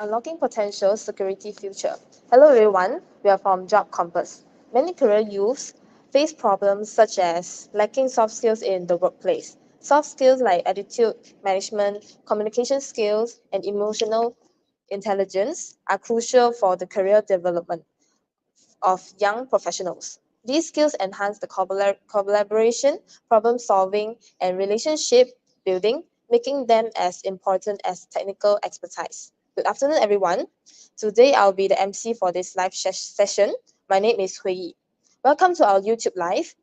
Unlocking Potential Security Future. Hello everyone, we are from Job Compass. Many career youths face problems such as lacking soft skills in the workplace. Soft skills like attitude management, communication skills, and emotional intelligence are crucial for the career development of young professionals. These skills enhance the collaboration, problem solving, and relationship building, making them as important as technical expertise. Good afternoon, everyone. Today I'll be the MC for this live session. My name is Hui Yi. Welcome to our YouTube Live.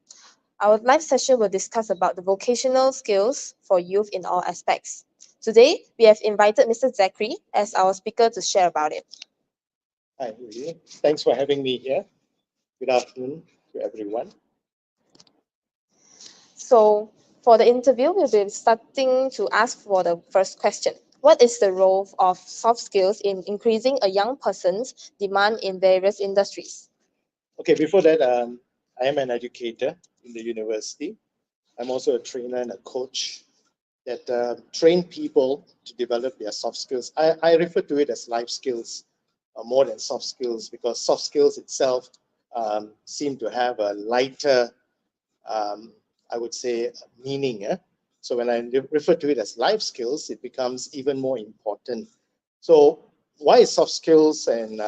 Our live session will discuss about the vocational skills for youth in all aspects. Today, we have invited Mr. Zachary as our speaker to share about it. Hi, Louis. Thanks for having me here. Good afternoon to everyone. So, for the interview, we'll be starting to ask for the first question. What is the role of soft skills in increasing a young person's demand in various industries? Okay, before that, I am an educator in the university. I'm also a trainer and a coach that train people to develop their soft skills. I refer to it as life skills more than soft skills because soft skills itself seem to have a lighter, I would say, meaning. So when I refer to it as life skills, it becomes even more important. So why is soft skills and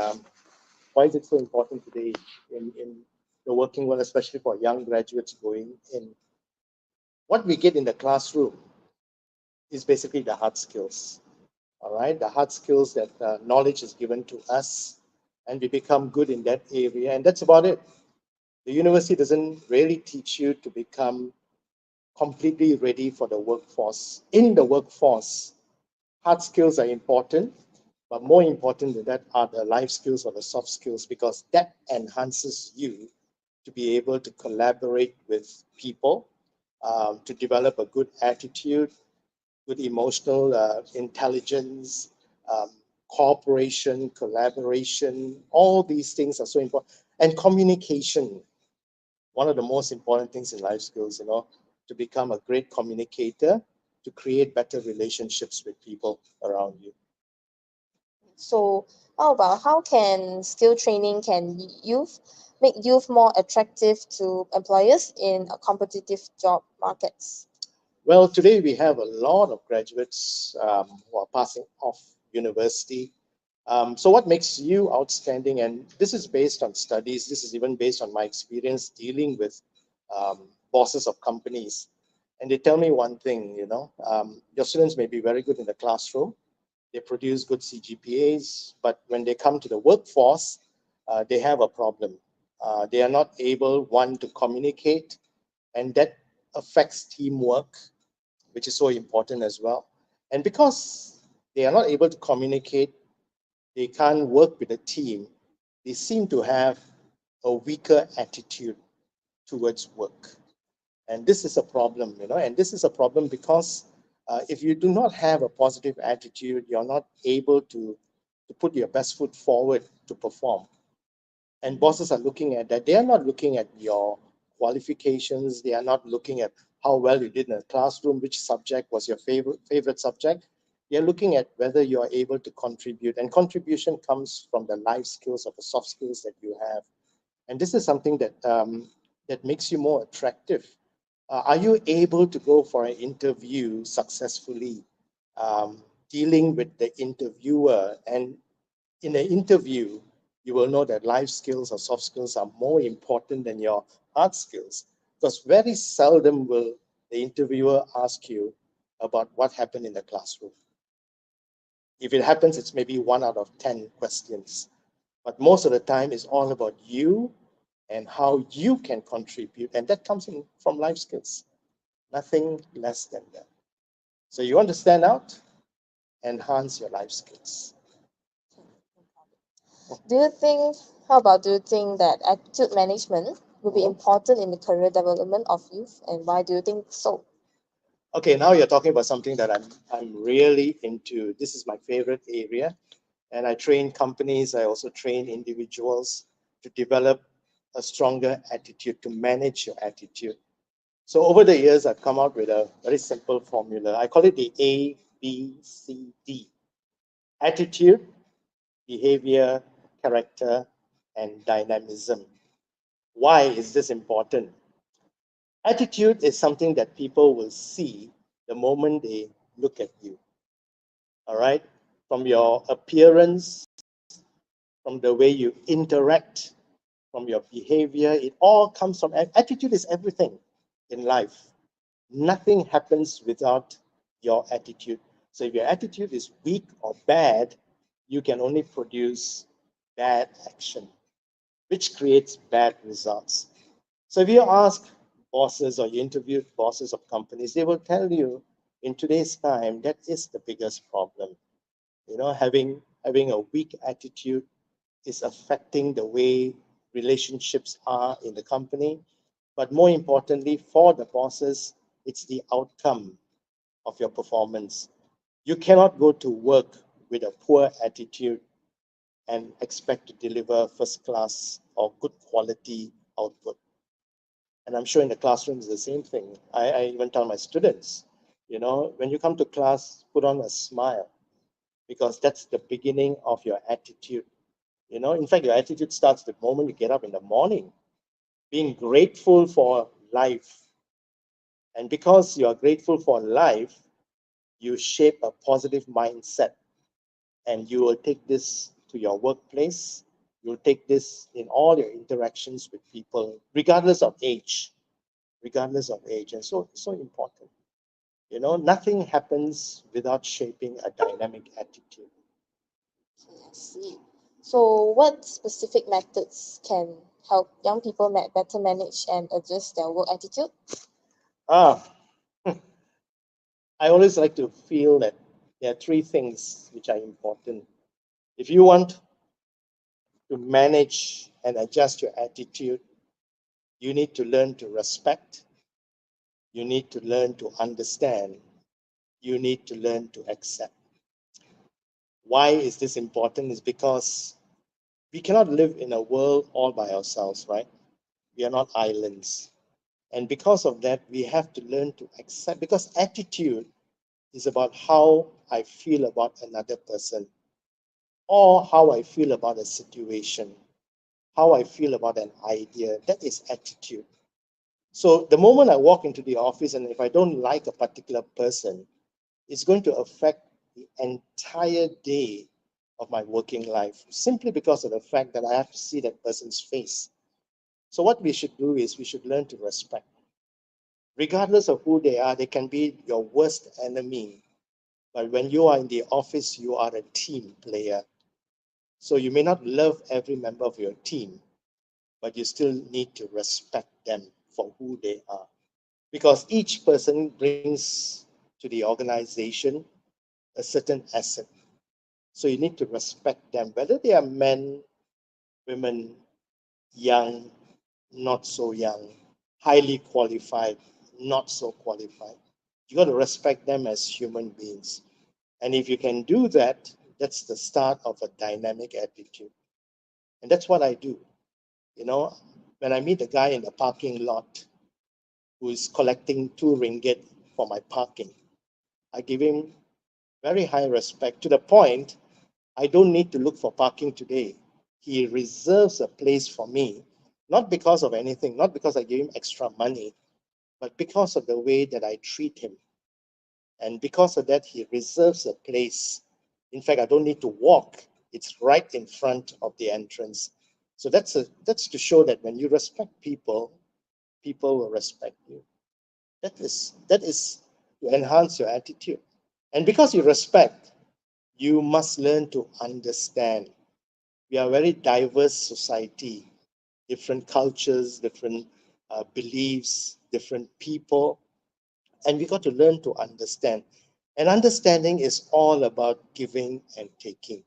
why is it so important today in the working world, especially for young graduates going in? What we get in the classroom is basically the hard skills. All right, the hard skills that knowledge is given to us, and we become good in that area, and that's about it. The university doesn't really teach you to become completely ready for the workforce. In the workforce, hard skills are important, but more important than that are the life skills or the soft skills because that enhances you to be able to collaborate with people, to develop a good attitude, good emotional intelligence, um, cooperation, collaboration. All these things are so important. And communication, one of the most important things in life skills, to become a great communicator, to create better relationships with people around you. So, how can skill training can youth make youth more attractive to employers in a competitive job markets? Well, today we have a lot of graduates who are passing off university. So what makes you outstanding? And this is based on studies. This is even based on my experience dealing with bosses of companies. And they tell me one thing, your students may be very good in the classroom. They produce good CGPAs, but when they come to the workforce, they have a problem. They are not able, one, to communicate, and that affects teamwork, which is so important as well. And because they are not able to communicate, they can't work with a team, they seem to have a weaker attitude towards work. And this is a problem, and this is a problem because if you do not have a positive attitude, you're not able to put your best foot forward to perform. And bosses are looking at that. They are not looking at your qualifications. They are not looking at how well you did in the classroom, which subject was your favorite subject. They're looking at whether you are able to contribute. And contribution comes from the life skills or the soft skills that you have. And this is something that makes you more attractive. Are you able to go for an interview successfully, dealing with the interviewer? And in an interview, you will know that life skills or soft skills are more important than your hard skills, because very seldom will the interviewer ask you about what happened in the classroom. If it happens, it's maybe 1 out of 10 questions. But most of the time, it's all about you and how you can contribute. And that comes in from life skills, nothing less than that. So you want to stand out, enhance your life skills. Do you think, how about do you think that attitude management will be Mhm. important in the career development of youth, and why do you think so? Okay, now you're talking about something that I'm really into. This is my favorite area. And I train companies, I also train individuals to develop a stronger attitude, to manage your attitude. So over the years, I've come out with a very simple formula. I call it the ABCD: attitude, behavior, character, and dynamism. Why is this important? Attitude is something that people will see the moment they look at you. All right? From your appearance, from the way you interact, from your behavior, it all comes from attitude is everything in life. Nothing happens without your attitude. So if your attitude is weak or bad, you can only produce bad action, which creates bad results. So if you ask bosses or you interview bosses of companies, they will tell you in today's time that is the biggest problem. Having a weak attitude is affecting the way relationships are in the company. But more importantly, for the bosses, it's the outcome of your performance. You cannot go to work with a poor attitude and expect to deliver first class or good quality output. And I'm sure in the classroom is the same thing. I even tell my students, when you come to class, put on a smile, because that's the beginning of your attitude. In fact, your attitude starts the moment you get up in the morning, being grateful for life. And because you are grateful for life, you shape a positive mindset, and you will take this to your workplace. You'll take this in all your interactions with people, regardless of age, regardless of age. And so important. Nothing happens without shaping a dynamic attitude. Okay, I see. So, what specific methods can help young people better manage and adjust their work attitude? Ah, I always like to feel that there are three things which are important. If you want to manage and adjust your attitude, you need to learn to respect, you need to learn to understand, you need to learn to accept. Why is this important? Is because we cannot live in a world all by ourselves, right? We are not islands. And because of that, we have to learn to accept, because attitude is about how I feel about another person, or how I feel about a situation, how I feel about an idea. That is attitude. So the moment I walk into the office, and if I don't like a particular person, it's going to affect the entire day of my working life, simply because of the fact that I have to see that person's face. So what we should do is we should learn to respect. Regardless of who they are, they can be your worst enemy. But when you are in the office, you are a team player. So you may not love every member of your team, but you still need to respect them for who they are. Because each person brings to the organization a certain asset. So you need to respect them, whether they are men, women, young, not so young, highly qualified, not so qualified. You got to respect them as human beings. And if you can do that, that's the start of a dynamic attitude. And that's what I do. You know, when I meet a guy in the parking lot who is collecting 2 ringgit for my parking, I give him very high respect, to the point I don't need to look for parking today. He reserves a place for me not because of anything, not because I gave him extra money, but because of the way that I treat him. And because of that, he reserves a place. In fact, I don't need to walk. It's right in front of the entrance. So that's to show that when you respect people, people will respect you. That is to enhance your attitude. And because you respect, you must learn to understand. We are a very diverse society, different cultures, different beliefs, different people, and we got to learn to understand. And understanding is all about giving and taking.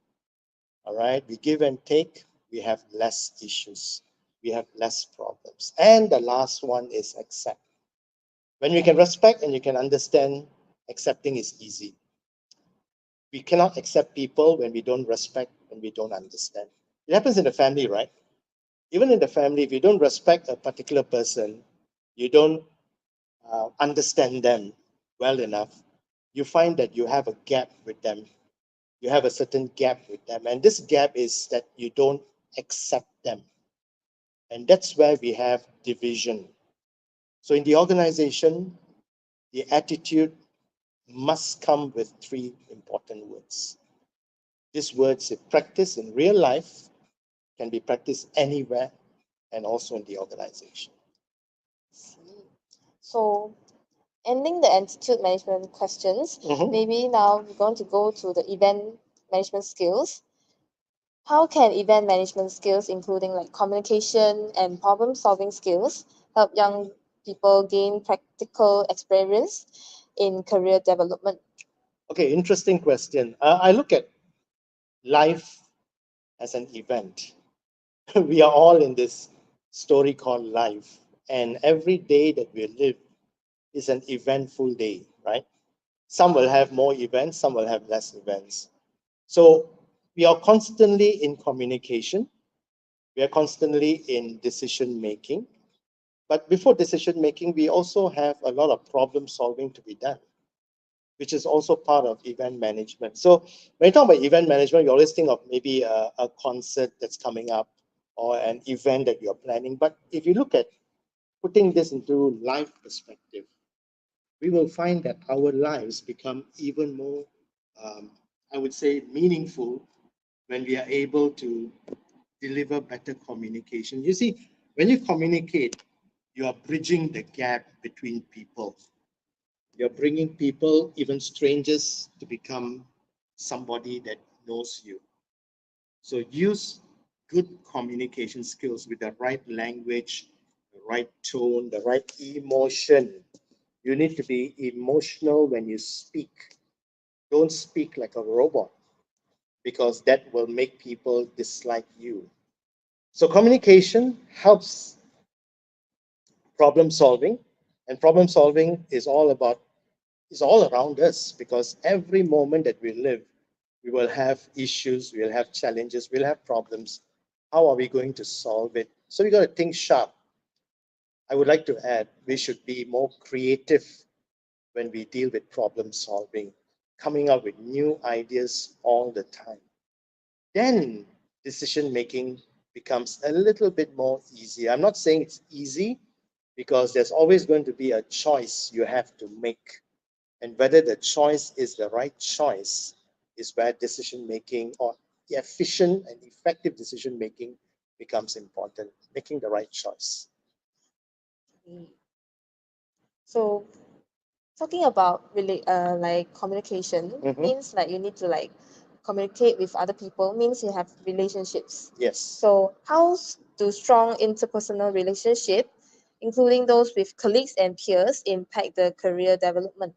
All right, we give and take, we have less issues, we have less problems. And the last one is accept. When you can respect and you can understand, accepting is easy. We cannot accept people when we don't respect, when we don't understand. It happens in the family, right? Even in the family, if you don't respect a particular person, you don't understand them well enough, you find that you have a gap with them. You have a certain gap with them. And this gap is that you don't accept them. And that's where we have division. So in the organization, the attitude must come with three important words. These words, if practiced in real life, can be practiced anywhere and also in the organization. See. So, ending the attitude management questions, Mhm. maybe now we're going to go to the event management skills. How can event management skills, including like communication and problem solving skills, help young people gain practical experience in career development? Okay, interesting question. I look at life as an event. We are all in this story called life, and every day that we live is an eventful day, right? Some will have more events, some will have less events. So we are constantly in communication, we are constantly in decision making. But before decision making, we also have a lot of problem solving to be done, which is also part of event management. So when you talk about event management, you always think of maybe a concert that's coming up or an event that you're planning. But if you look at putting this into life perspective, we will find that our lives become even more, um, I would say, meaningful when we are able to deliver better communication. You see, when you communicate, you are bridging the gap between people. You're bringing people, even strangers, to become somebody that knows you. So use good communication skills with the right language, the right tone, the right emotion. You need to be emotional when you speak. Don't speak like a robot because that will make people dislike you. So communication helps problem solving, and problem solving is all around us because every moment that we live, we will have issues, we'll have challenges, we'll have problems. How are we going to solve it? So we got to think sharp. I would like to add, we should be more creative when we deal with problem solving, coming up with new ideas all the time. Then decision making becomes a little bit more easy. I'm not saying it's easy because there's always going to be a choice you have to make. And whether the choice is the right choice is where decision making or efficient and effective decision making becomes important, making the right choice. So, talking about really like communication Mhm. means like you need to like communicate with other people means you have relationships. Yes. So how do strong interpersonal relationship, including those with colleagues and peers, impact the career development?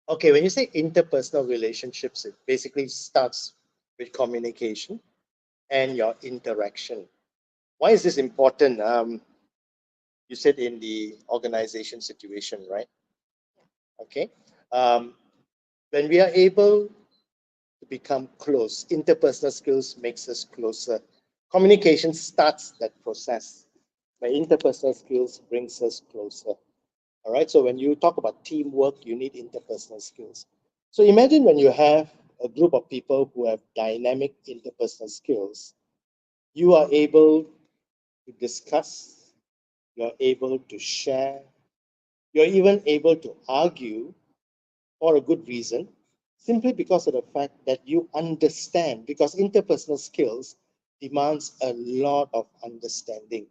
Okay, when you say interpersonal relationships, it basically starts with communication and your interaction. Why is this important? You said in the organization situation, right? Okay. Um, when we are able to become close, interpersonal skills makes us closer. Communication starts that process. But interpersonal skills brings us closer. All right. So when you talk about teamwork, you need interpersonal skills. So imagine when you have a group of people who have dynamic interpersonal skills, you are able to discuss, you're able to share, you're even able to argue for a good reason, simply because of the fact that you understand, because interpersonal skills demands a lot of understanding.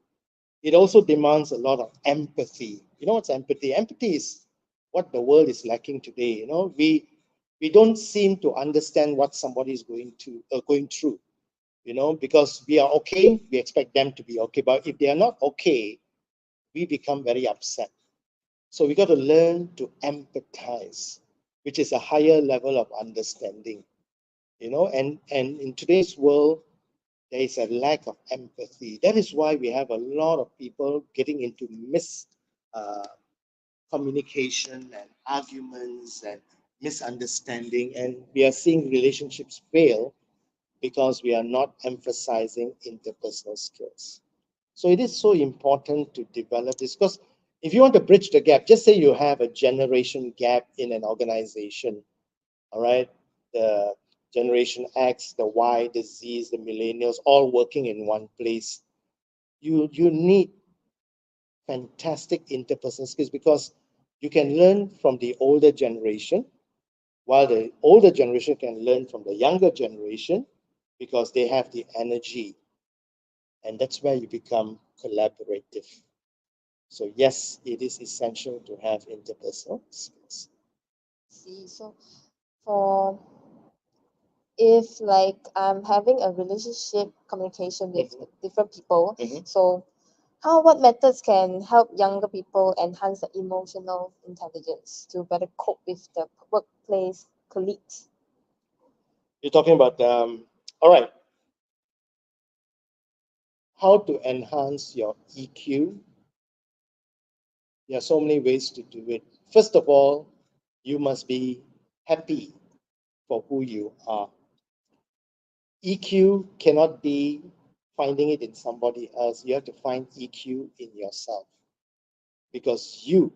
It also demands a lot of empathy. You know what's empathy? Empathy is what the world is lacking today. We don't seem to understand what somebody is going through. Because we are okay, we expect them to be okay. But if they are not okay, we become very upset. So we got to learn to empathize, which is a higher level of understanding. And in today's world, there is a lack of empathy. That is why we have a lot of people getting into uh, communication and arguments and misunderstanding, and we are seeing relationships fail because we are not emphasizing interpersonal skills. So it is so important to develop this, because if you want to bridge the gap, just say you have a generation gap in an organization, all right? The generation X, the Y, the Zs, the millennials, all working in one place. You need fantastic interpersonal skills, because you can learn from the older generation, while the older generation can learn from the younger generation, because they have the energy, and that's where you become collaborative. So yes, it is essential to have interpersonal skills. See, so for if like I'm having a relationship communication with Mhm, different people, mhm. so what methods can help younger people enhance their emotional intelligence to better cope with the workplace colleagues? You're talking about all right, how to enhance your EQ. There are so many ways to do it. First of all, you must be happy for who you are. EQ cannot be finding it in somebody else. You have to find EQ in yourself, because you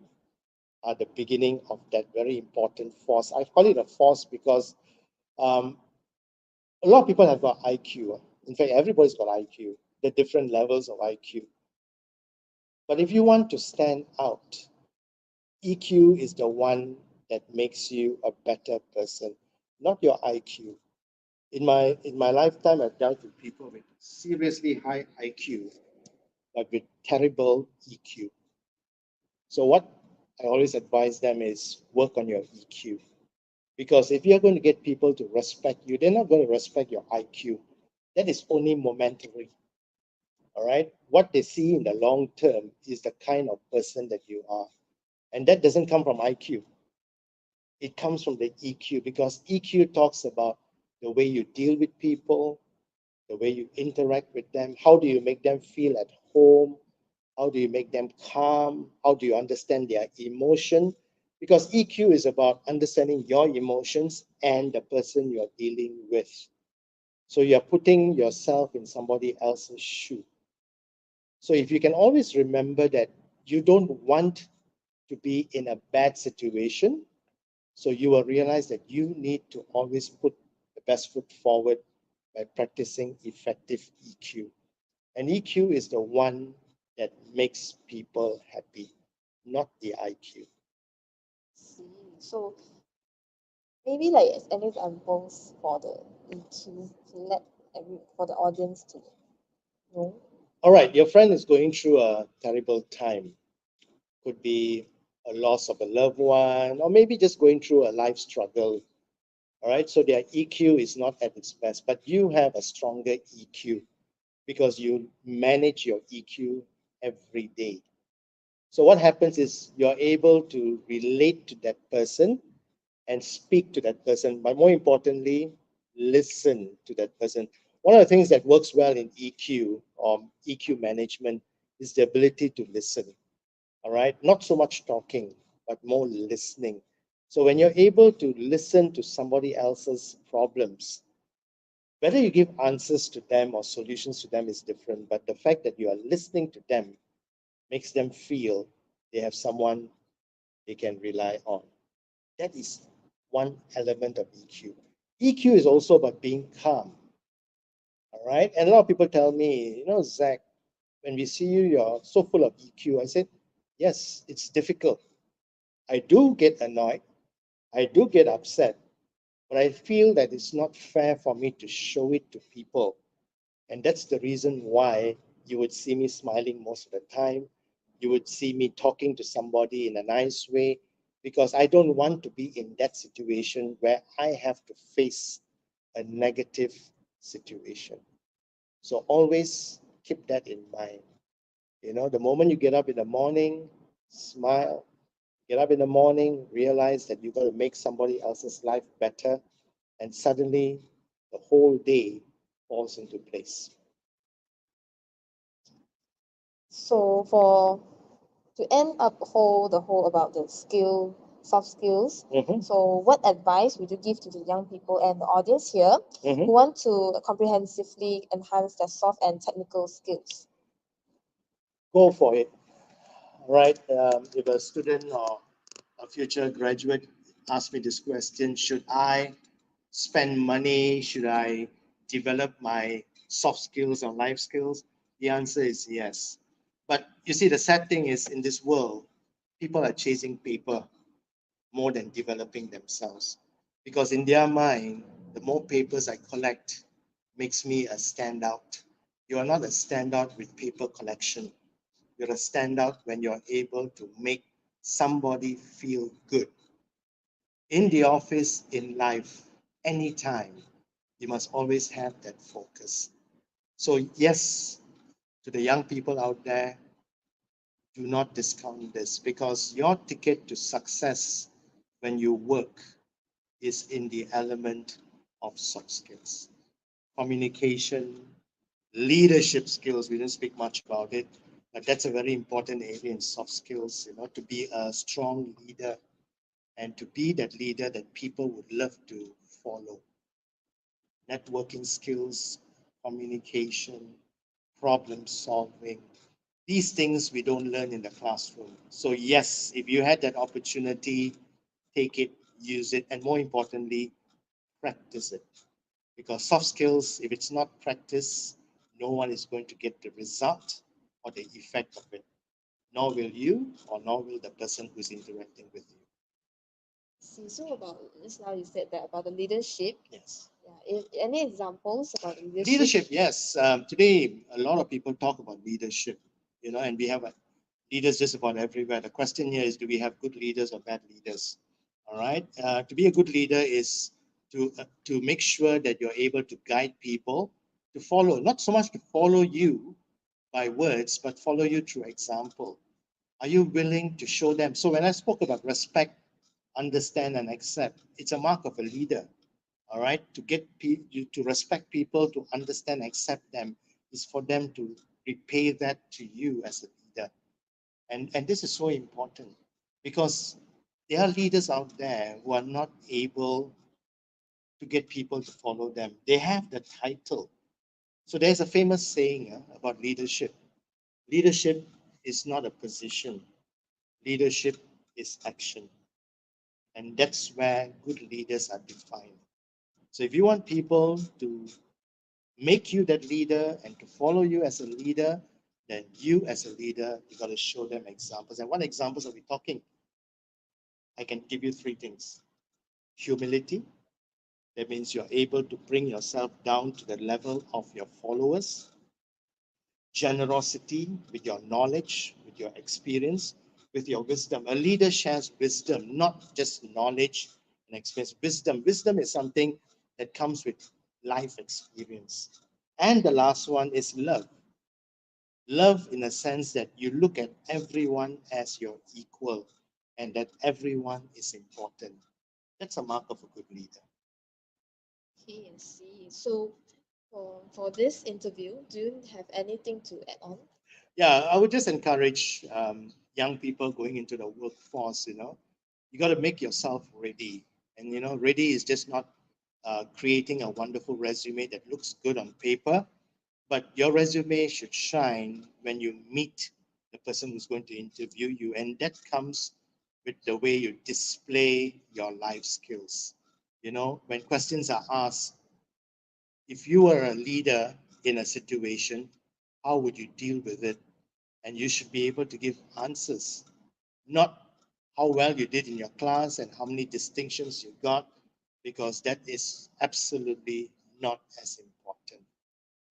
are the beginning of that very important force. I call it a force because um, a lot of people have got IQ. In fact, everybody's got IQ, the different levels of IQ. But if you want to stand out, EQ is the one that makes you a better person, not your IQ. In my lifetime, I've dealt with people with seriously high IQ, but with terrible EQ. So what I always advise them is work on your EQ. Because if you're going to get people to respect you, they're not going to respect your IQ. That is only momentary. All right. What they see in the long term is the kind of person that you are. And that doesn't come from IQ. It comes from the EQ, because EQ talks about the way you deal with people, the way you interact with them, how do you make them feel at home, how do you make them calm, how do you understand their emotion, because EQ is about understanding your emotions and the person you're dealing with. So you're putting yourself in somebody else's shoe. So if you can always remember that you don't want to be in a bad situation, so you will realize that you need to always put the best foot forward by practicing effective EQ. And EQ is the one that makes people happy, not the IQ. See, so maybe like any examples for the EQ to let for the audience to know. All right, your friend is going through a terrible time. Could be a loss of a loved one, or maybe just going through a life struggle. All right, so their EQ is not at its best, but you have a stronger EQ because you manage your EQ every day. So what happens is you're able to relate to that person and speak to that person, but more importantly, listen to that person. One of the things that works well in EQ or EQ management is the ability to listen. All right, not so much talking, but more listening. So when you're able to listen to somebody else's problems, whether you give answers to them or solutions to them is different, but the fact that you are listening to them makes them feel they have someone they can rely on. That is one element of EQ. EQ is also about being calm. All right. And a lot of people tell me, Zach, when we see you, you're so full of EQ. I said, yes, it's difficult. I do get annoyed. I do get upset, but I feel that it's not fair for me to show it to people. And that's the reason why you would see me smiling most of the time. You would see me talking to somebody in a nice way because I don't want to be in that situation where I have to face a negative situation. So always keep that in mind. You know, the moment you get up in the morning, smile. Get up in the morning, realize that you got to make somebody else's life better, and suddenly the whole day falls into place. So for to end up the whole about the soft skills. Mm-hmm. So what advice would you give to the young people and the audience here Mm-hmm. who want to comprehensively enhance their soft and technical skills? Go for it. Right. If a student or a future graduate asks me this question, should I spend money? Should I develop my soft skills or life skills? The answer is yes. But you see, the sad thing is in this world, people are chasing paper more than developing themselves. Because in their mind, the more papers I collect makes me a standout. You are not a standout with paper collection. You're a standout when you're able to make somebody feel good. In the office, in life, anytime, you must always have that focus. So, yes, to the young people out there, do not discount this because your ticket to success when you work is in the element of soft skills, communication, leadership skills. We didn't speak much about it, but that's a very important area in soft skills, to be a strong leader and to be that leader that people would love to follow. Networking skills, communication, problem solving. These things we don't learn in the classroom. So, yes, if you had that opportunity, take it, use it, and more importantly, practice it. Because soft skills, if it's not practiced, no one is going to get the result or the effect of it. Nor will you, or nor will the person who's interacting with you. See, so about just now you said that about the leadership. Yes. Yeah, any examples about leadership? Leadership, yes. Today, a lot of people talk about leadership, and we have leaders just about everywhere. The question here is, do we have good leaders or bad leaders? All right. To be a good leader is to make sure that you're able to guide people to follow, not so much to follow you by words, but follow you through example. Are you willing to show them? So when I spoke about respect, understand, and accept, it's a mark of a leader. All right, to get you to respect people, to understand, accept them, is for them to repay that to you as a leader. And this is so important because there are leaders out there who are not able to get people to follow them. They have the title. So there's a famous saying about leadership. Leadership is not a position. Leadership is action. And that's where good leaders are defined. So if you want people to make you that leader and to follow you as a leader, then you as a leader, you got to show them examples. And what examples are we talking? I can give you three things. Humility, that means you're able to bring yourself down to the level of your followers. Generosity with your knowledge, with your experience, with your wisdom. A leader shares wisdom, not just knowledge and experience. Wisdom is something that comes with life experience. And the last one is love. Love in a sense that you look at everyone as your equal and that everyone is important. That's a mark of a good leader. Okay, I see. So for this interview, do you have anything to add on? Yeah, I would just encourage young people going into the workforce, you got to make yourself ready. And, ready is just not creating a wonderful resume that looks good on paper, but your resume should shine when you meet the person who's going to interview you. And that comes with the way you display your life skills. When questions are asked, if you are a leader in a situation, how would you deal with it? And you should be able to give answers, not how well you did in your class and how many distinctions you got, because that is absolutely not as important.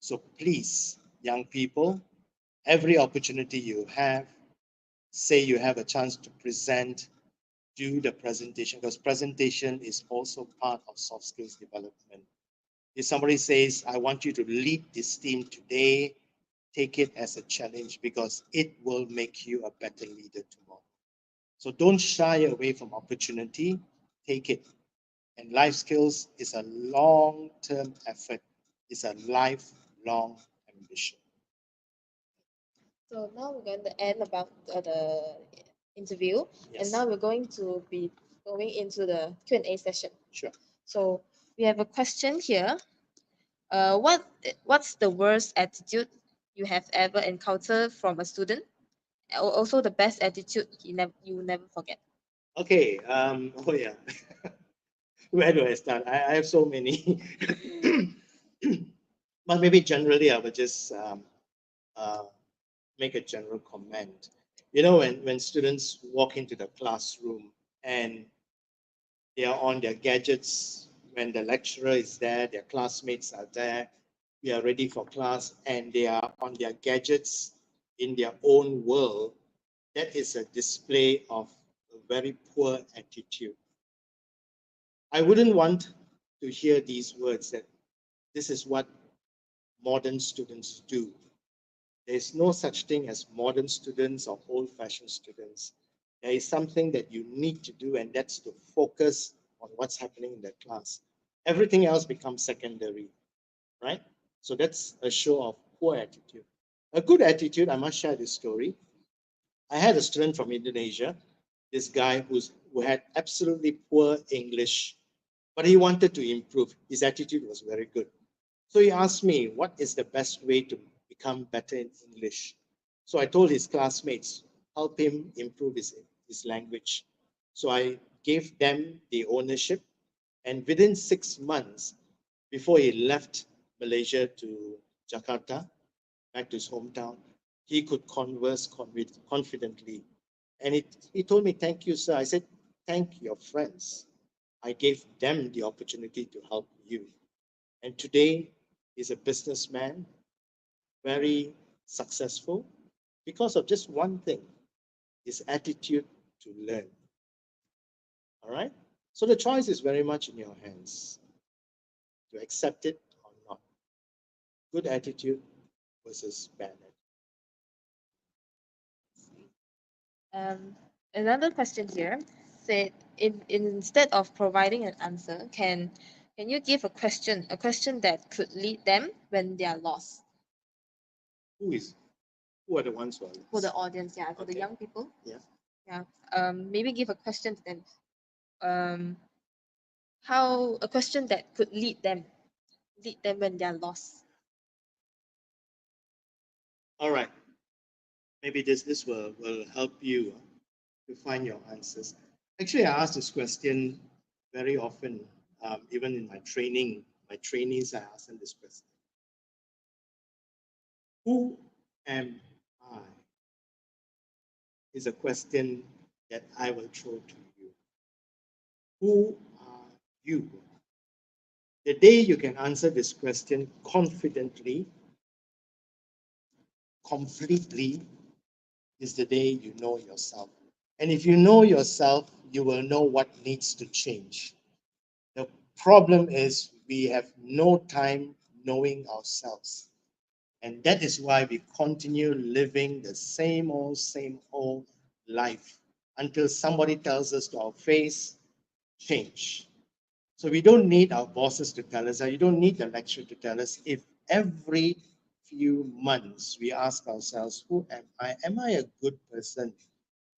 So please, young people, every opportunity you have, say you have a chance to present, do the presentation, because presentation is also part of soft skills development. If somebody says, I want you to lead this team today, take it as a challenge because it will make you a better leader tomorrow. So don't shy away from opportunity, take it. And life skills is a long-term effort, it's a lifelong ambition. So now we're going to end about the interview, and Yes. now we're going to be going into the Q&A session. Sure. So we have a question here. What's the worst attitude you have ever encountered from a student? Also, the best attitude you will never forget. Okay. Oh yeah. Where do I start? I have so many. But maybe generally, I would just uh, make a general comment. You know, when students walk into the classroom and they are on their gadgets, when the lecturer is there, their classmates are there, we are ready for class, and they are on their gadgets in their own world, that is a display of a very poor attitude. I wouldn't want to hear these words that this is what modern students do. There is no such thing as modern students or old fashioned students. There is something that you need to do, and that's to focus on what's happening in the class. Everything else becomes secondary, right? So that's a show of poor attitude. A good attitude, I must share this story. I had a student from Indonesia, this guy who had absolutely poor English, but he wanted to improve. His attitude was very good. So he asked me, what is the best way to become better in English? So I told his classmates, help him improve his language. So I gave them the ownership. And within 6 months, before he left Malaysia to Jakarta, back to his hometown, he could converse confidently. And he told me, thank you, sir. I said, thank your friends. I gave them the opportunity to help you. And today, he's a businessman, very successful, because of just one thing, his attitude to learn. All right? So the choice is very much in your hands to accept it or not. Good attitude versus bad attitude. Another question here said, instead of providing an answer, can you give a question that could lead them when they are lost? Who are the ones who are For the lost? audience, yeah, for the Okay. young people, Yeah. yeah. Maybe give a question to them. How a question that could lead them when they are lost. All right. Maybe this will help you to find your answers. Actually, I ask this question very often, even in my training. My trainees, I ask them this question: who am I? Is a question that I will throw to you. Who are you? The day you can answer this question confidently, completely, is the day you know yourself. And if you know yourself, you will know what needs to change. The problem is we have no time knowing ourselves. And that is why we continue living the same old life until somebody tells us to our face, change. So we don't need our bosses to tell us, or you don't need the lecturer to tell us. If every few months we ask ourselves, who am I? Am I a good person?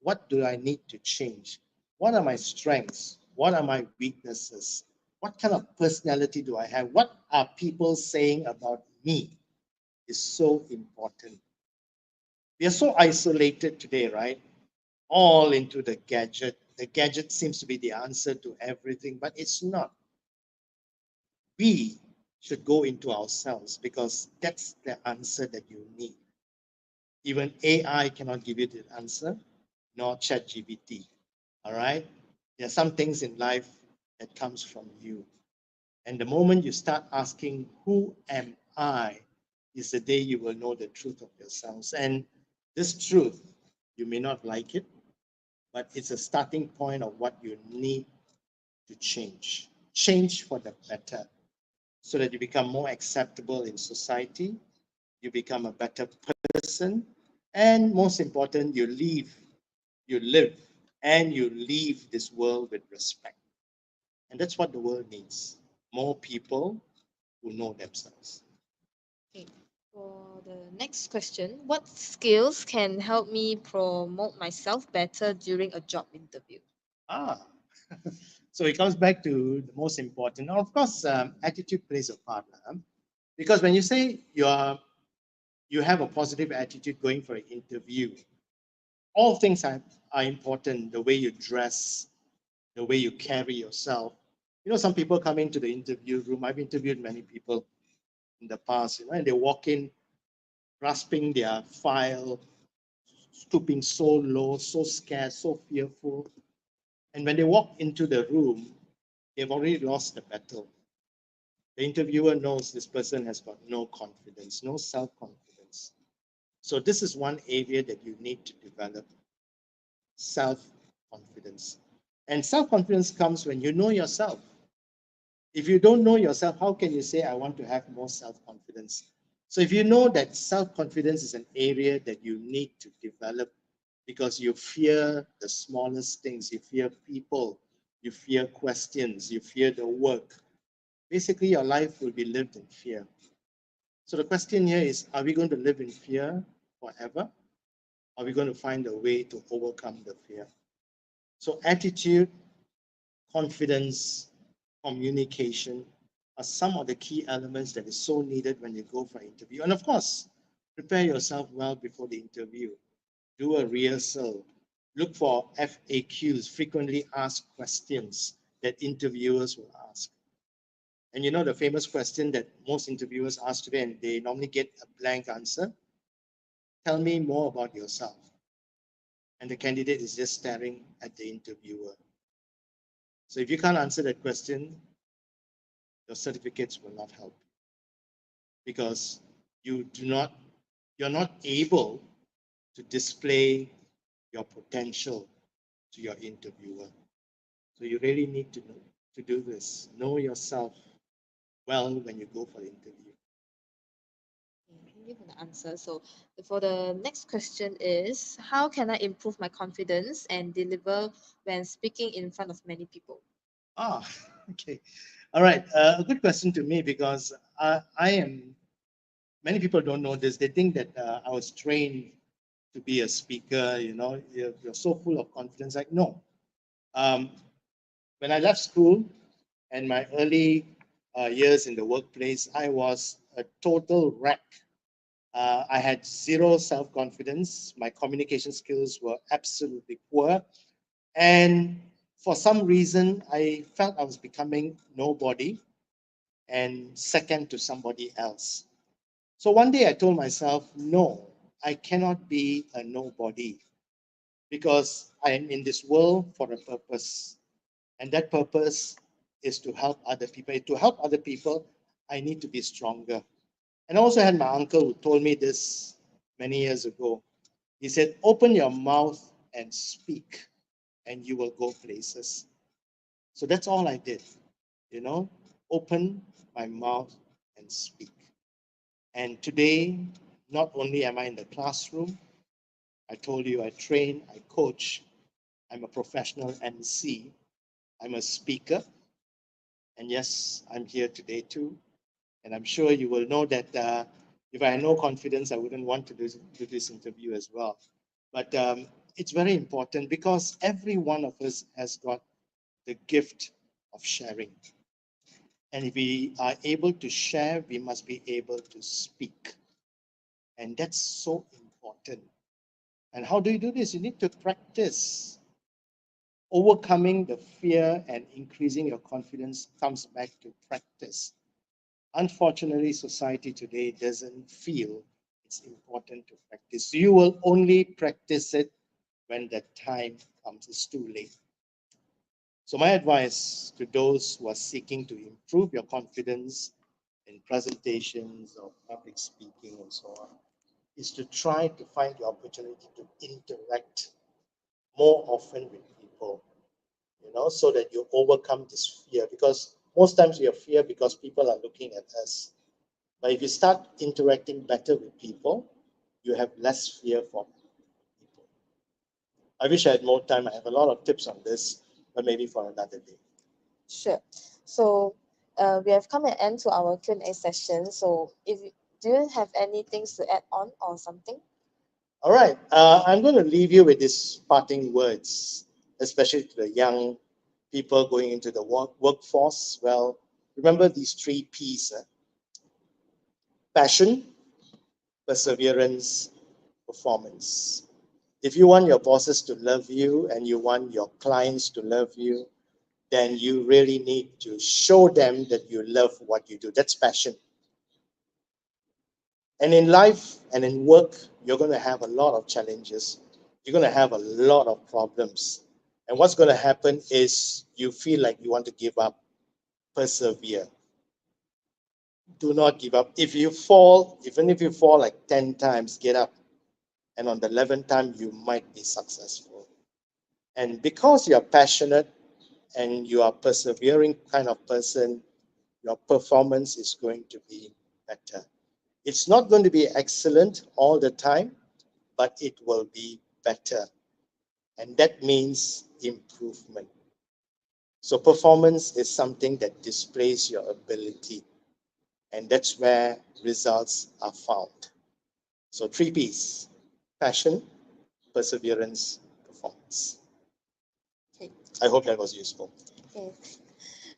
What do I need to change? What are my strengths? What are my weaknesses? What kind of personality do I have? What are people saying about me? Is so important. We are so isolated today, right? All into the gadget. The gadget seems to be the answer to everything, but it's not. We should go into ourselves because that's the answer that you need. Even AI cannot give you the answer, nor ChatGPT. All right. There are some things in life that comes from you. And the moment you start asking, who am I, is the day you will know the truth of yourselves. And this truth, you may not like it, but it's a starting point of what you need to change. Change for the better so that you become more acceptable in society, you become a better person, and most important, you live, and you leave this world with respect. And that's what the world needs. More people who know themselves. Okay. For the next question, what skills can help me promote myself better during a job interview? Ah, so it comes back to the most important. Now, of course, attitude plays a part. Because when you say you have a positive attitude going for an interview, all things are important. The way you dress, the way you carry yourself. You know, some people come into the interview room. I've interviewed many people in the past, and they walk in grasping their file, stooping so low, so scared, so fearful. And when they walk into the room, they've already lost the battle. The interviewer knows this person has got no confidence, no self confidence. So, this is one area that you need to develop self confidence. And self confidence comes when you know yourself. If you don't know yourself, how can you say, I want to have more self confidence? So, if you know that self confidence is an area that you need to develop because you fear the smallest things, you fear people, you fear questions, you fear the work, basically your life will be lived in fear. So, the question here is, are we going to live in fear forever? Are we going to find a way to overcome the fear? So, attitude, confidence, communication are some of the key elements that is so needed when you go for an interview. And of course, prepare yourself well before the interview. Do a rehearsal. Look for FAQs, frequently asked questions that interviewers will ask. And you know the famous question that most interviewers ask today, and they normally get a blank answer. Tell me more about yourself. And the candidate is just staring at the interviewer. So if you can't answer that question, your certificates will not help because you do not you're not able to display your potential to your interviewer. So you really need to do this. Know yourself well when you go for the interview. Thank you for the answer. So, for the next question is, how can I improve my confidence and deliver when speaking in front of many people? Ah, okay. All right. A good question to me because I am, many people don't know this. They think that I was trained to be a speaker, you're so full of confidence. Like, no. Um, when I left school and my early years in the workplace, I was a total wreck. I had zero self confidence. My communication skills were absolutely poor. And for some reason, I felt I was becoming nobody and second to somebody else. So one day I told myself, no, I cannot be a nobody because I am in this world for a purpose. And that purpose is to help other people. To help other people, I need to be stronger. And I also had my uncle who told me this many years ago. He said, open your mouth and speak, and you will go places. So that's all I did, you know, open my mouth and speak. And today, not only am I in the classroom, I told you I train, I coach, I'm a professional MC, I'm a speaker, and yes, I'm here today too. And I'm sure you will know that if I had no confidence, I wouldn't want to do this interview as well. But it's very important because every one of us has got the gift of sharing. And if we are able to share, we must be able to speak. And that's so important. And how do you do this? You need to practice. Overcoming the fear and increasing your confidence comes back to practice. Unfortunately, society today doesn't feel it's important to practice. You will only practice it when the time comes. It's too late. So, my advice to those who are seeking to improve your confidence in presentations or public speaking and so on is to try to find the opportunity to interact more often with people, so that you overcome this fear. Because most times we have fear because people are looking at us. But if you start interacting better with people, you have less fear for people. I wish I had more time. I have a lot of tips on this, but maybe for another day. Sure. So we have come an end to our Q&A session. So if do you have any things to add on or something? All right. I'm going to leave you with these parting words, especially to the young people going into the workforce. Well, remember these three P's: passion, perseverance, performance. If you want your bosses to love you and you want your clients to love you, then you really need to show them that you love what you do. That's passion. And in life and in work, you're going to have a lot of challenges. You're going to have a lot of problems. And what's going to happen is you feel like you want to give up. Persevere. Do not give up. If you fall, even if you fall like 10 times, get up. And on the 11th time, you might be successful. And because you're passionate and you are persevering kind of person, your performance is going to be better. It's not going to be excellent all the time, but it will be better. And that means improvement. So performance is something that displays your ability, and that's where results are found. So three P's: passion, perseverance, performance. Okay. I hope that was useful. Okay.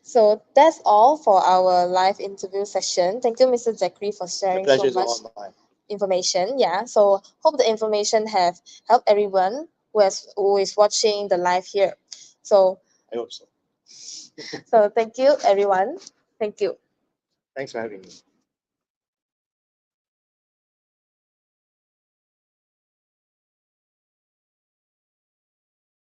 So that's all for our live interview session. Thank you, Mr. Zachary, for The sharing pleasure so is much all mine. information. Yeah. So hope the information have helped everyone who is watching the live here. So I hope so. so thank you everyone. Thank you. Thanks for having me.